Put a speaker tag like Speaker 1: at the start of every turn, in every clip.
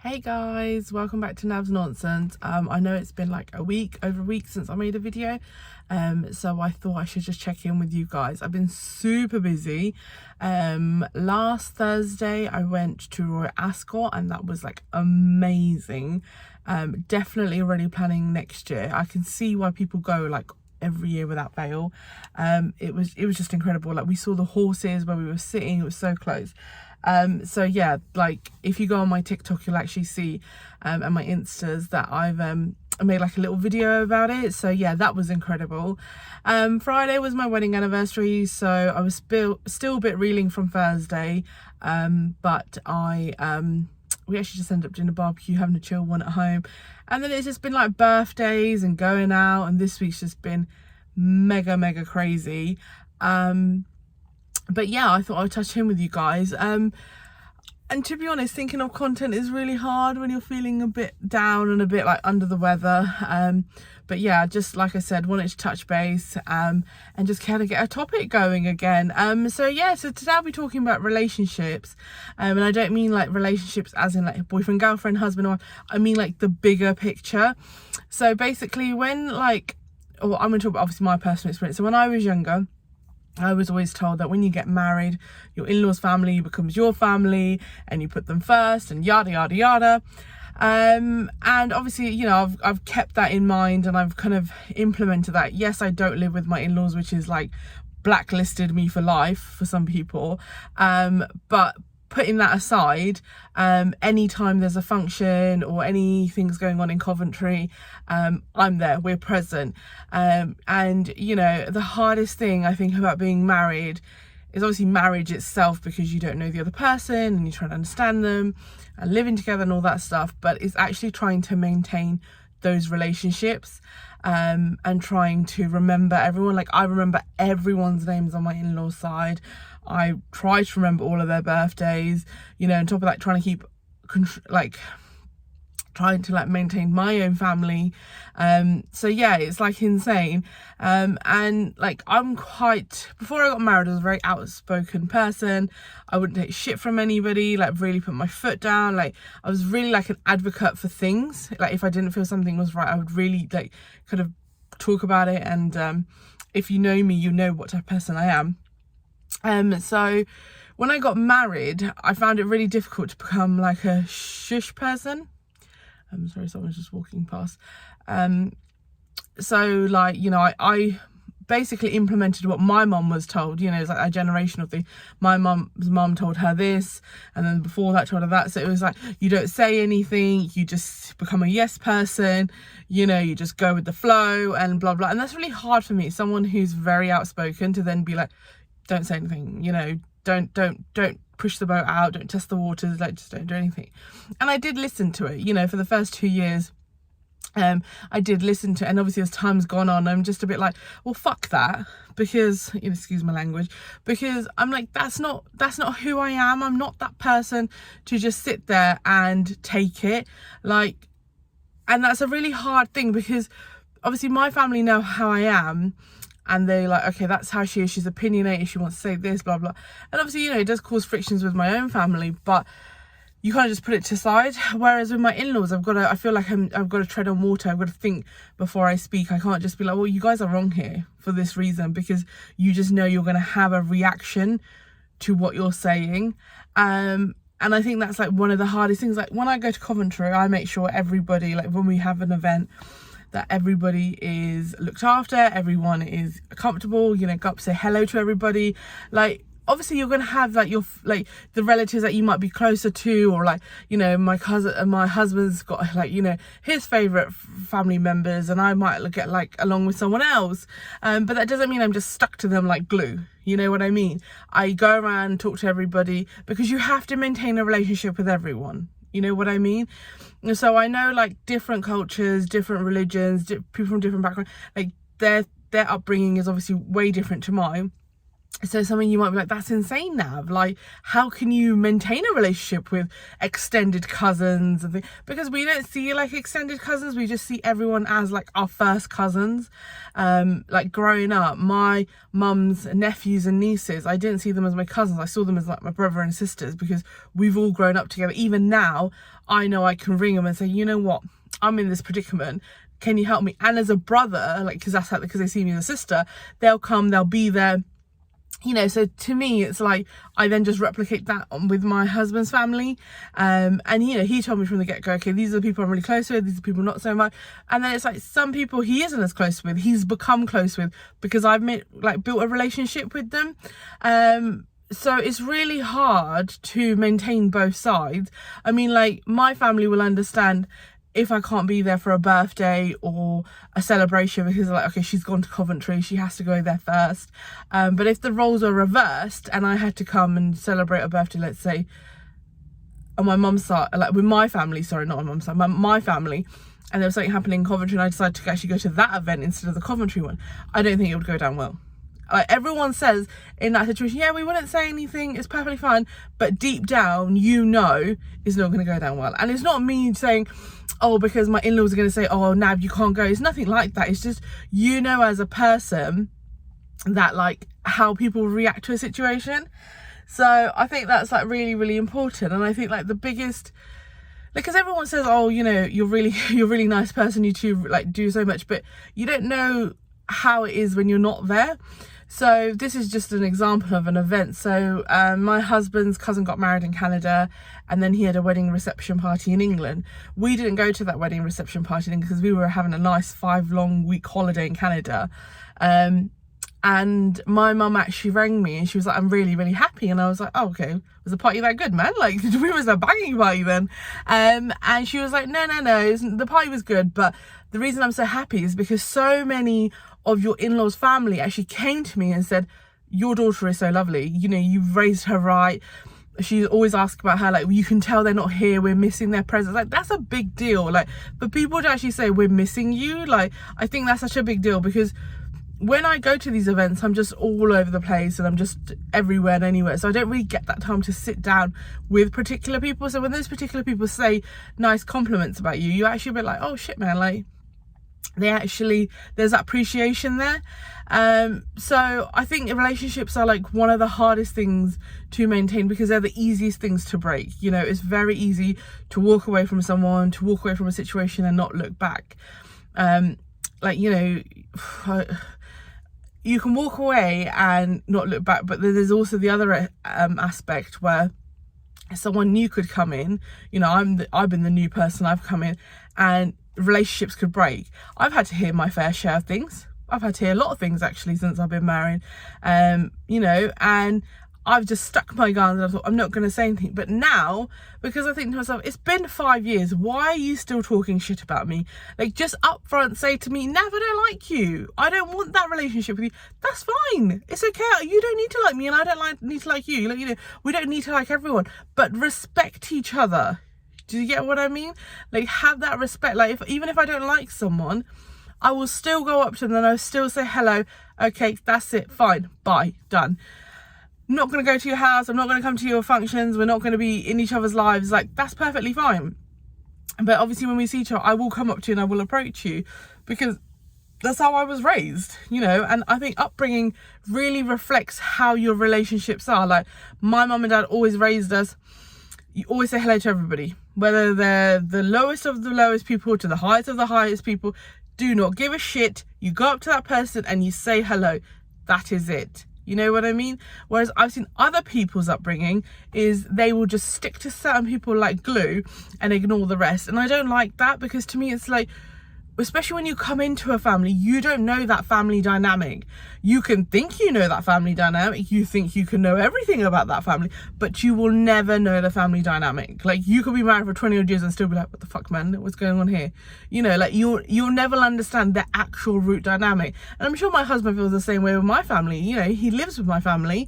Speaker 1: Hey guys, welcome back to Nav's Nonsense. I know it's been like over a week since I made a video, so I thought I should just check in with you guys. I've been super busy. Last Thursday I went to Royal Ascot and that was like amazing. Definitely already planning next year. I can see why people go like every year without fail. It was just incredible. Like, we saw the horses where we were sitting, it was so close. So yeah, like if you go on my TikTok you'll actually see and my Instas that I've made like a little video about it. So yeah, that was incredible. Friday was my wedding anniversary, so I was still a bit reeling from Thursday, but we actually just ended up doing a barbecue, having a chill one at home. And then it's just been like birthdays and going out, and this week's just been mega crazy. But yeah, I thought I'd touch in with you guys. And to be honest, thinking of content is really hard when you're feeling a bit down and a bit like under the weather. But yeah, just like I said, wanted to touch base and just kind of get a topic going again. So today I'll be talking about relationships. And I don't mean like relationships as in like boyfriend, girlfriend, husband, or I mean like the bigger picture. So basically I'm going to talk about obviously my personal experience. So when I was younger, I was always told that when you get married, your in-laws family becomes your family and you put them first and yada yada yada. And obviously, you know, I've kept that in mind and I've kind of implemented that. Yes, I don't live with my in-laws, which is like blacklisted me for life for some people. But putting that aside, anytime there's a function or anything's going on in Coventry, I'm there, we're present. And you know, the hardest thing I think about being married is obviously marriage itself, because you don't know the other person and you're trying to understand them and living together and all that stuff, but it's actually trying to maintain those relationships and trying to remember everyone. Like, I remember everyone's names on my in-laws side. I try to remember all of their birthdays, you know, on top of that, trying to maintain my own family. So yeah, it's like insane. And like, before I got married, I was a very outspoken person. I wouldn't take shit from anybody, like really put my foot down. Like, I was really like an advocate for things. Like, if I didn't feel something was right, I would really like kind of talk about it. And if you know me, you know what type of person I am. So when I got married, I found it really difficult to become like a shush person. I'm sorry, someone's just walking past. So like, you know, I basically implemented what my mum was told. You know, it's like a generational thing. My mum's mum told her this, and then before that told her that. So it was like, you don't say anything, you just become a yes person, you know, you just go with the flow and blah blah. And that's really hard for me, someone who's very outspoken, to then be like, don't say anything, you know, don't push the boat out, don't test the waters, like just don't do anything. And I did listen to it, you know, for the first 2 years. I did listen to it, and obviously as time's gone on, I'm just a bit like, well, fuck that, because, you know, excuse my language, because I'm like, that's not who I am. I'm not that person to just sit there and take it, like. And that's a really hard thing, because obviously my family know how I am, and they're like, okay, that's how she is, she's opinionated, she wants to say this, blah blah. And obviously, you know, it does cause frictions with my own family, but you can't just put it to side. Whereas with my in-laws, I feel like I've got to tread on water. I've got to think before I speak. I can't just be like, well, you guys are wrong here for this reason, because you just know you're going to have a reaction to what you're saying. And I think that's like one of the hardest things. Like, when I go to Coventry, I make sure everybody, like when we have an event, that everybody is looked after, everyone is comfortable, you know, go up, say hello to everybody. Like, obviously you're gonna have like the relatives that you might be closer to, or like, you know, my husband's got like, you know, his favorite family members, and I might get like along with someone else, but that doesn't mean I'm just stuck to them like glue. You know what I mean? I go around and talk to everybody, because you have to maintain a relationship with everyone. You know what I mean? So I know like different cultures, different religions, people from different backgrounds, like their upbringing is obviously way different to mine. So some of you might be like, that's insane, Nav. Like, how can you maintain a relationship with extended cousins and things? Because we don't see like extended cousins. We just see everyone as like our first cousins. Like growing up, my mum's nephews and nieces, I didn't see them as my cousins. I saw them as like my brother and sisters, because we've all grown up together. Even now, I know I can ring them and say, you know what, I'm in this predicament. Can you help me? And as a brother, like, because they see me as a sister, they'll come, they'll be there. You know, so to me, it's like I then just replicate that with my husband's family. And, you know, he told me from the get-go, okay, these are the people I'm really close with, these are people not so much. And then it's like some people he isn't as close with, he's become close with because I've built a relationship with them. So it's really hard to maintain both sides. I mean, like, my family will understand if I can't be there for a birthday or a celebration, because like, okay, she's gone to Coventry, she has to go there first. But if the roles are reversed and I had to come and celebrate a birthday, let's say, on my mum's side, like with my family, sorry, not on my mum's side, my family, and there was something happening in Coventry and I decided to actually go to that event instead of the Coventry one, I don't think it would go down well. Like, everyone says in that situation, yeah, we wouldn't say anything, it's perfectly fine, but deep down, you know, it's not going to go down well. And it's not me saying, oh, because my in-laws are going to say, oh, Nav, you can't go. It's nothing like that. It's just, you know, as a person, that like how people react to a situation. So I think that's like really, really important. And I think like the biggest, because everyone says, oh, you know, you're a really nice person, you two like do so much, but you don't know how it is when you're not there. So this is just an example of an event. So my husband's cousin got married in Canada, and then he had a wedding reception party in England. We didn't go to that wedding reception party because we were having a nice 5-long-week holiday in Canada. And my mum actually rang me and she was like, I'm really, really happy. And I was like, oh, okay, was the party that good, man? Like, we was a banging party then. And she was like, no, the party was good, but the reason I'm so happy is because so many of your in-laws' family actually came to me and said, your daughter is so lovely, you know, you've raised her right. She always asks about her, like, you can tell they're not here, we're missing their presence. Like, that's a big deal. Like, for people to actually say we're missing you, like, I think that's such a big deal, because when I go to these events, I'm just all over the place and I'm just everywhere and anywhere. So I don't really get that time to sit down with particular people. So when those particular people say nice compliments about you, you actually be like, oh shit, man, like, there's that appreciation there. So I think relationships are like one of the hardest things to maintain, because they're the easiest things to break. You know, it's very easy to walk away from someone, to walk away from a situation and not look back. Like, you know, you can walk away and not look back, but there's also the other aspect where someone new could come in. You know, I've been the new person, I've come in, and relationships could break. I've had to hear my fair share of things. I've had to hear a lot of things actually since I've been married, you know, and I've just stuck my guns and I thought, I'm not going to say anything. But now, because I think to myself, it's been 5 years, why are you still talking shit about me? Like, just upfront say to me, Nav, I don't like you, I don't want that relationship with you. That's fine, it's okay. You don't need to like me and I don't need to like you. Like, you know, we don't need to like everyone, but respect each other. Do you get what I mean? Like, have that respect. Like, even if I don't like someone, I will still go up to them and I'll still say hello. Okay, that's it, fine, bye, done. I'm not going to go to your house, I'm not going to come to your functions, we're not going to be in each other's lives. Like, that's perfectly fine. But obviously when we see each other, I will come up to you and I will approach you, because that's how I was raised, you know. And I think upbringing really reflects how your relationships are. Like, my mum and dad always raised us, you always say hello to everybody, whether they're the lowest of the lowest people to the highest of the highest people. Do not give a shit. You go up to that person and you say hello. That is it. You know what I mean? Whereas I've seen other people's upbringing is they will just stick to certain people like glue and ignore the rest. And I don't like that, because to me it's like, especially when you come into a family, you don't know that family dynamic. You can think you know that family dynamic, you think you can know everything about that family, but you will never know the family dynamic. Like, you could be married for 20 odd years and still be like, what the fuck, man, what's going on here? You know, like, you'll never understand the actual root dynamic. And I'm sure my husband feels the same way with my family. You know, he lives with my family,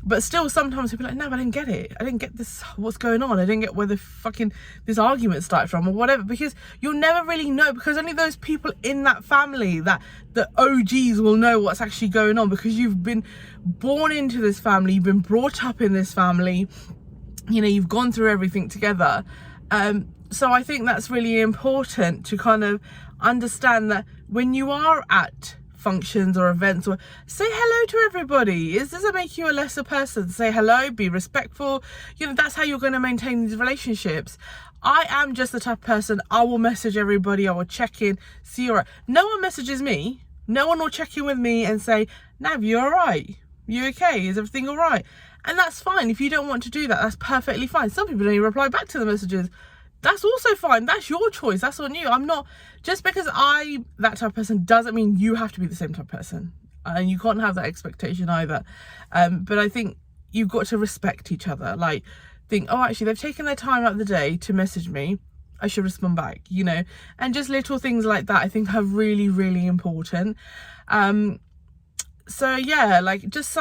Speaker 1: But still, sometimes people are like, no, but I didn't get it. I didn't get this, what's going on. I didn't get where this argument started from or whatever, because you'll never really know, because only those people in that family, that the OGs, will know what's actually going on, because you've been born into this family, you've been brought up in this family, you know, you've gone through everything together. So I think that's really important to kind of understand that when you are at functions or events, or say hello to everybody. Does it make you a lesser person? Say hello, be respectful. You know, that's how you're going to maintain these relationships. I am just the type of person, I will message everybody, I will check in, see you all right. No one messages me, no one will check in with me and say, Nav, you all right? You okay? Is everything all right? And that's fine. If you don't want to do that, that's perfectly fine. Some people don't even reply back to the messages. That's also fine. That's your choice. That's on you. I'm not, just because I'm that type of person doesn't mean you have to be the same type of person. And you can't have that expectation either. But I think you've got to respect each other. Like, think, oh, actually, they've taken their time out of the day to message me. I should respond back, you know. And just little things like that, I think, are really, really important. So yeah, like, just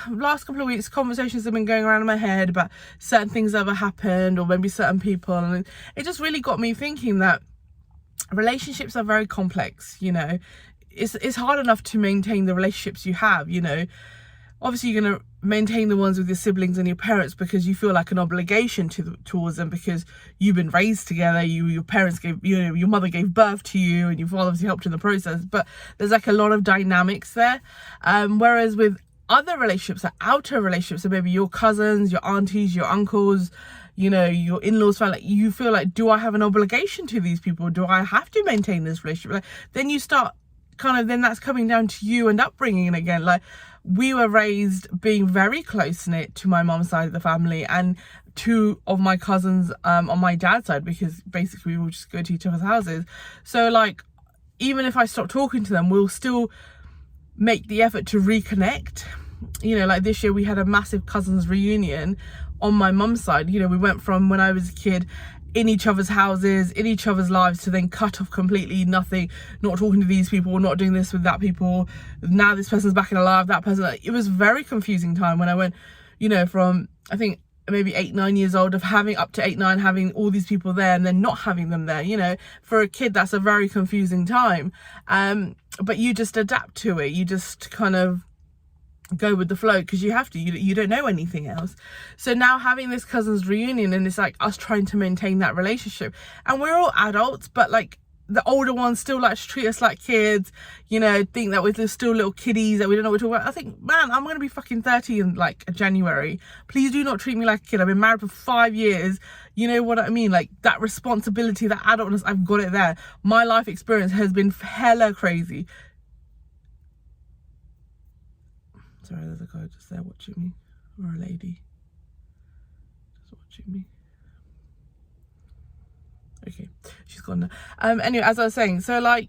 Speaker 1: last couple of weeks, conversations have been going around in my head about certain things that have happened, or maybe certain people, and it just really got me thinking that relationships are very complex. You know, it's hard enough to maintain the relationships you have. You know, obviously you're going to maintain the ones with your siblings and your parents because you feel like an obligation towards them, because you've been raised together, your parents gave, you know, your mother gave birth to you, and your father obviously helped in the process. But there's like a lot of dynamics there, whereas with other relationships, like outer relationships, so maybe your cousins, your aunties, your uncles, you know, your in-laws, family, like, you feel like, do I have an obligation to these people? Do I have to maintain this relationship? Like, then you start then that's coming down to you and upbringing again. Like, we were raised being very close-knit to my mom's side of the family, and two of my cousins on my dad's side, because basically we would just go to each other's houses. So like, even if I stop talking to them, we'll still make the effort to reconnect. You know, like this year we had a massive cousins reunion on my mum's side. You know, we went from when I was a kid in each other's houses, in each other's lives, to then cut off completely, nothing, not talking to these people, not doing this with that people. Now this person's back in alive, that person. Like, it was very confusing time when I went, you know, from, I think maybe 8-9 years old, of having up to 8-9, having all these people there and then not having them there. You know, for a kid, that's a very confusing time. But you just adapt to it. You just kind of go with the flow, because you have to, you don't know anything else. So now having this cousins reunion, and it's like us trying to maintain that relationship, and we're all adults, but like the older ones still like to treat us like kids, you know, think that we're still little kiddies that we don't know what we're talking about. I think, man, I'm gonna be fucking 30 in like January. Please do not treat me like a kid. I've been married for 5 years. You know what I mean? Like, that responsibility, that adultness, I've got it there. My life experience has been hella crazy. Sorry, there's a guy just there watching me, or a lady just watching me. Okay, she's gone now. Anyway, as I was saying, so like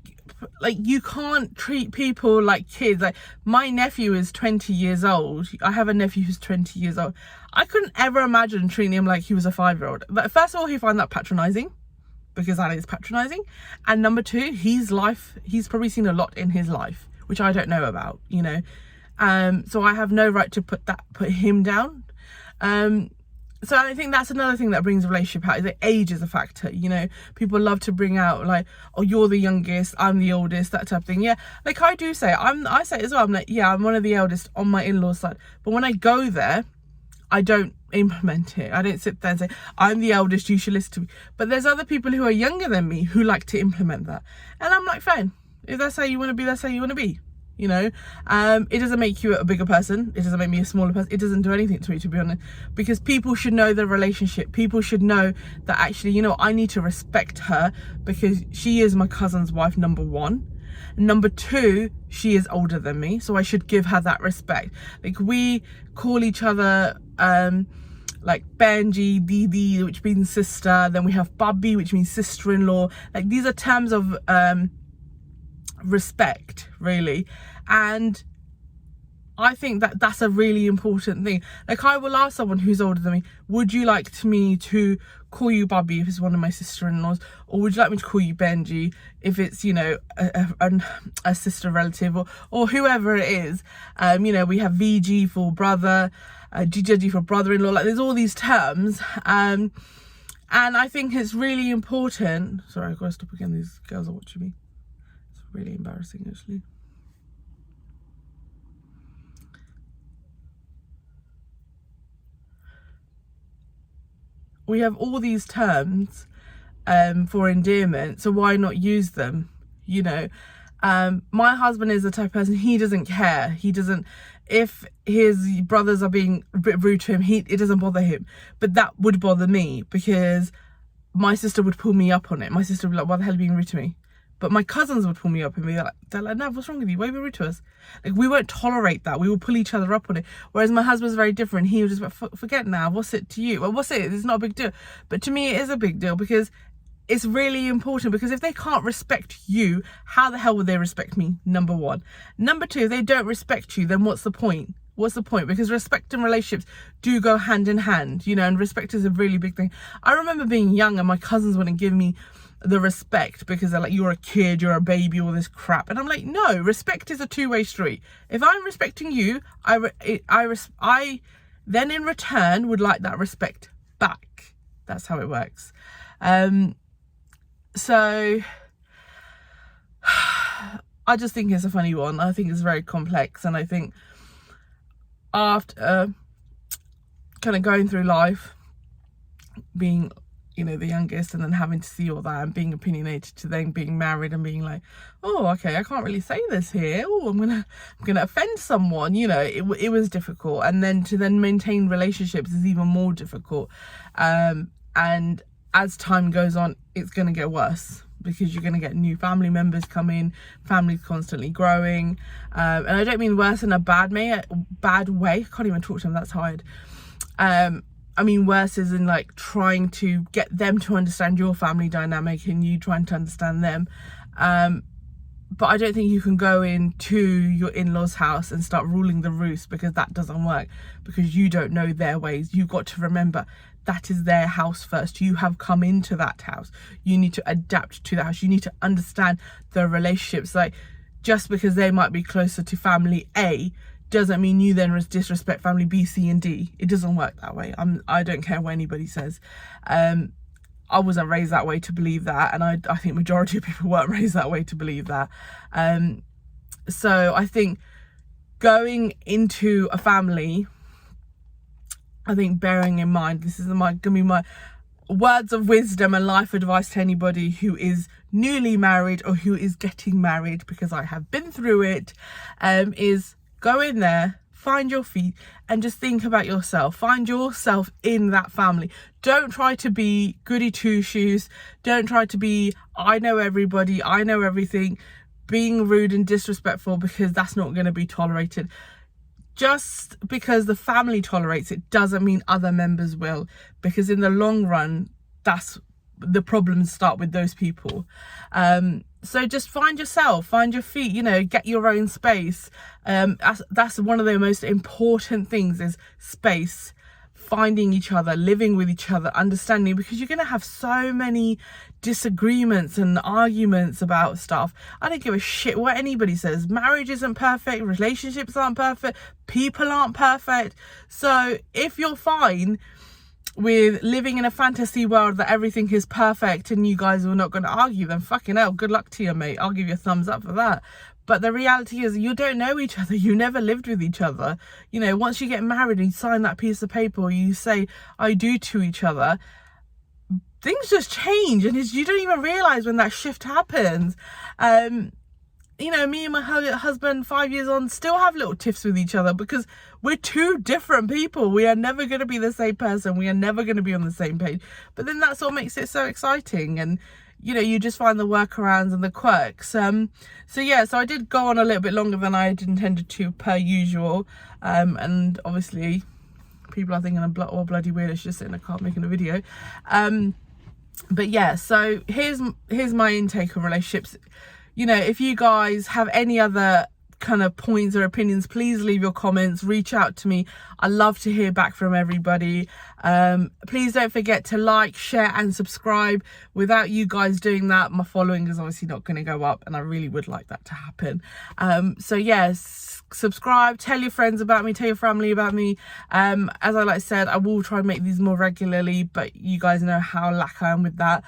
Speaker 1: you can't treat people like kids. Like, my nephew is 20 years old. I have a nephew who's 20 years old. I couldn't ever imagine treating him like he was a 5-year-old. But first of all, he find that patronizing, because that is patronizing. And number two, he's probably seen a lot in his life, which I don't know about, you know. So I have no right to put him down. So I think that's another thing that brings a relationship out, is that age is a factor. You know, people love to bring out like, oh, you're the youngest, I'm the oldest, that type of thing. Yeah, like I do say, I say it as well. I'm like, yeah, I'm one of the eldest on my in-laws side, but when I go there, I don't implement it. I don't sit there and say, I'm the eldest, you should listen to me. But there's other people who are younger than me who like to implement that, and I'm like, fine, if that's how you want to be, that's how you want to be. You know, it doesn't make you a bigger person, it doesn't make me a smaller person, it doesn't do anything to me, to be honest, because people should know the relationship. People should know that, actually, you know, I need to respect her because she is my cousin's wife, number one. Number two, she is older than me, so I should give her that respect. Like, we call each other like Benji, Didi, which means sister, then we have Bubby, which means sister-in-law. Like, these are terms of respect, really. And I think that that's a really important thing. Like, I will ask someone who's older than me, would you like me to call you Bubby if it's one of my sister-in-laws, or would you like me to call you Benji if it's, you know, a sister relative, or whoever it is. You know, we have VG for brother. judgy for brother-in-law. Like, there's all these terms, and I think it's really important. Sorry, I've got to stop again. These girls are watching me. It's really embarrassing, actually. We have all these terms for endearment, so why not use them? You know, my husband is the type of person, he doesn't care. He doesn't, if his brothers are being a bit rude to him, it doesn't bother him. But that would bother me, because my sister would pull me up on it. My sister would be like, why the hell are you being rude to me? But my cousins would pull me up and be like, they're like, Nav, what's wrong with you? Why are you being rude to us? Like, we won't tolerate that. We will pull each other up on it. Whereas my husband's very different. He was just like, forget now. What's it to you? Well, what's it? It's not a big deal. But to me, it is a big deal, because it's really important. Because if they can't respect you, how the hell would they respect me? Number one. Number two, if they don't respect you, then what's the point? What's the point? Because respect and relationships do go hand in hand, you know, and respect is a really big thing. I remember being young and my cousins wouldn't give me the respect because they're like, you're a kid, you're a baby, all this crap. And I'm like, no, respect is a two-way street. If I'm respecting you, I then in return would like that respect back. That's how it works. So I just think it's a funny one. I think it's very complex, and I think after kind of going through life, being, you know, the youngest, and then having to see all that and being opinionated, to then being married and being like, oh, okay, I can't really say this here. Oh, I'm gonna offend someone. You know, it was difficult, and then to maintain relationships is even more difficult. And as time goes on, it's gonna get worse, because you're going to get new family members come in, families constantly growing, and I don't mean worse in a bad way. I can't even talk to them, that's hard. I mean worse is in like trying to get them to understand your family dynamic and you trying to understand them. But I don't think you can go into your in-laws' house and start ruling the roost, because that doesn't work, because you don't know their ways. You've got to remember, that is their house first. You have come into that house. You need to adapt to that house. You need to understand the relationships. Like, just because they might be closer to family A doesn't mean you then disrespect family B, C, and D. It doesn't work that way. I don't care what anybody says. I wasn't raised that way to believe that, and I think majority of people weren't raised that way to believe that. So I think going into a family, I think bearing in mind, this is gonna be my words of wisdom and life advice to anybody who is newly married or who is getting married, because I have been through it, is go in there, find your feet, and just think about yourself. Find yourself in that family. Don't try to be goody two-shoes. Don't try to be, I know everybody, I know everything, being rude and disrespectful, because that's not going to be tolerated. Just because the family tolerates it doesn't mean other members will, because in the long run, that's the problems start with those people. So just find yourself, find your feet, you know, get your own space. That's one of the most important things, is space, finding each other, living with each other, understanding, because you're going to have so many disagreements and arguments about stuff. I don't give a shit what anybody says. Marriage isn't perfect, relationships aren't perfect, people aren't perfect. So if you're fine with living in a fantasy world that everything is perfect and you guys are not going to argue, then fucking hell, good luck to you, mate. I'll give you a thumbs up for that. But the reality is, you don't know each other. You never lived with each other. You know, once you get married and you sign that piece of paper, or you say I do to each other, things just change, and you don't even realize when that shift happens. You know, me and my husband 5 years on still have little tiffs with each other, because we're two different people. We are never going to be the same person. We are never going to be on the same page. But then that's what makes it so exciting. And, you know, you just find the workarounds and the quirks. So I did go on a little bit longer than I had intended to, per usual. And obviously people are thinking I'm bloody weird. It's just sitting in a car making a video. But yeah, so here's my intake on relationships. You know, if you guys have any other kind of points or opinions, please leave your comments, reach out to me. I love to hear back from everybody. Please don't forget to like, share and subscribe. Without you guys doing that, my following is obviously not going to go up, and I really would like that to happen. So yes, subscribe, tell your friends about me, tell your family about me. As I said, I will try and make these more regularly, but you guys know how lack I am with that.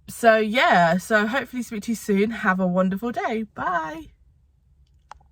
Speaker 1: So yeah, so hopefully speak to you soon. Have a wonderful day. Bye.